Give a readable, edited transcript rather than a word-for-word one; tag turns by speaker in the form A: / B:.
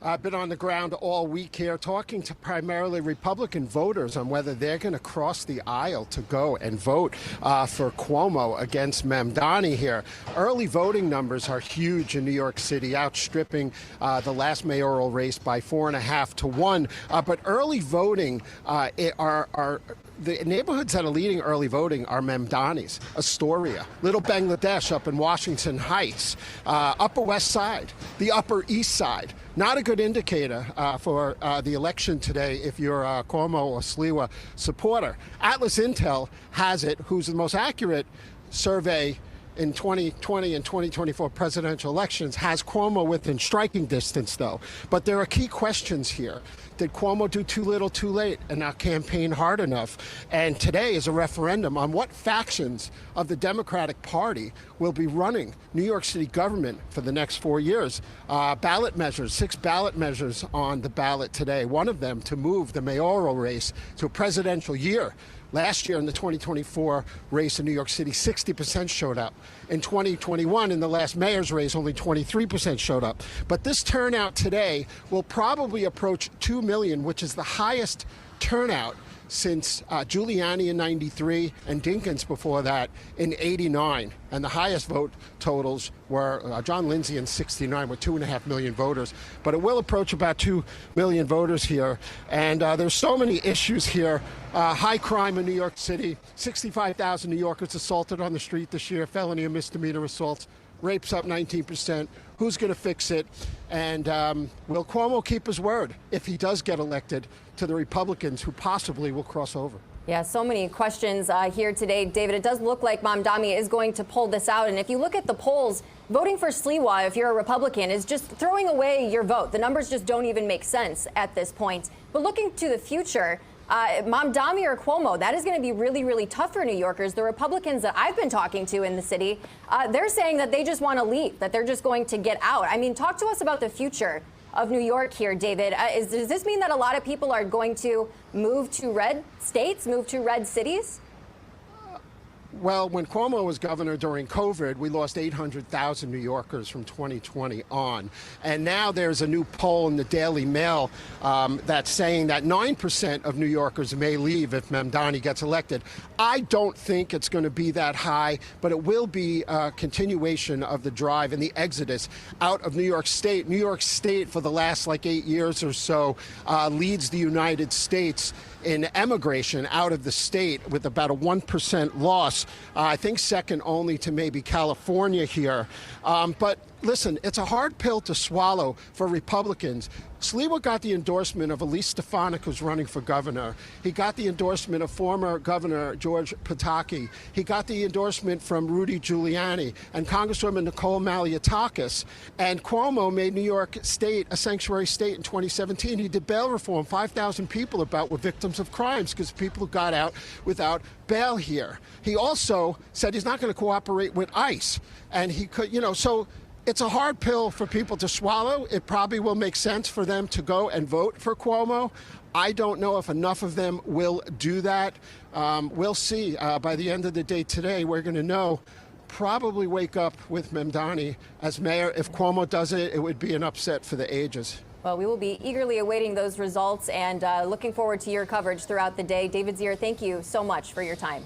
A: I've been on the ground all week here talking to primarily Republican voters on whether they're going to cross the aisle to go and vote for Cuomo against Mamdani here. Early voting numbers are huge in New York City, outstripping the last mayoral race by 4.5 to 1. But early voting the neighborhoods that are leading early voting are Mamdani's, Astoria, Little Bangladesh up in Washington Heights, Upper West Side, the Upper East Side. Not a good indicator for the election today if you're a Cuomo or Sliwa supporter. Atlas Intel has it, who's the most accurate survey in 2020 and 2024 presidential elections, has Cuomo within striking distance, though. But there are key questions here. Did Cuomo do too little, too late, and not campaign hard enough? And today is a referendum on what factions of the Democratic Party will be running New York City government for the next 4 years. Ballot measures, 6 ballot measures on the ballot today. One of them to move the mayoral race to a presidential year. Last year in the 2024 race in New York City, 60% showed up. In 2021, in the last mayor's race, only 23% showed up. But this turnout today will probably approach 2 million, which is the highest turnout since Giuliani in '93 and Dinkins before that in '89. And the highest vote totals were John Lindsay in '69 with 2.5 million voters. But it will approach about 2 million voters here. And there's so many issues here. High crime in New York City, 65,000 New Yorkers assaulted on the street this year, felony and misdemeanor assaults. Rapes up 19%. Who's going to fix it? And will Cuomo keep his word if he does get elected to the Republicans who possibly will cross over?
B: Yeah, so many questions here today, David. It does look like Mamdani is going to pull this out. And if you look at the polls, voting for Sliwa, if you're a Republican, is just throwing away your vote. The numbers just don't even make sense at this point. But looking to the future, Mamdani or Cuomo, that is going to be really, really tough for New Yorkers. The Republicans that I've been talking to in the city, they're saying that they just want to leave, that they're just going to get out. I mean, talk to us about the future of New York here, David. Does this mean that a lot of people are going to move to red states, move to red cities?
A: Well, when Cuomo was governor during COVID, we lost 800,000 New Yorkers from 2020 on. And now there's a new poll in the Daily Mail that's saying that 9% of New Yorkers may leave if Mamdani gets elected. I don't think it's going to be that high, but it will be a continuation of the drive and the exodus out of New York State. New York State, for the last 8 years or so, leads the United States in emigration out of the state with about a 1% loss. I think second only to maybe California here. But listen, it's a hard pill to swallow for Republicans. Sliwa got the endorsement of Elise Stefanik, who's running for governor. He got the endorsement of former Governor George Pataki. He got the endorsement from Rudy Giuliani and Congresswoman Nicole Malliotakis. And Cuomo made New York State a sanctuary state in 2017. He did bail reform. 5,000 people about were victims of crimes because people who got out without bail here. He also said he's not going to cooperate with ICE. And he could, so it's a hard pill for people to swallow. It probably will make sense for them to go and vote for Cuomo. I don't know if enough of them will do that. We'll see. By the end of the day today, we're going to know. Probably wake up with Mamdani as mayor. If Cuomo does it, it would be an upset for the ages.
B: Well, we will be eagerly awaiting those results and looking forward to your coverage throughout the day. David Zier, thank you so much for your time.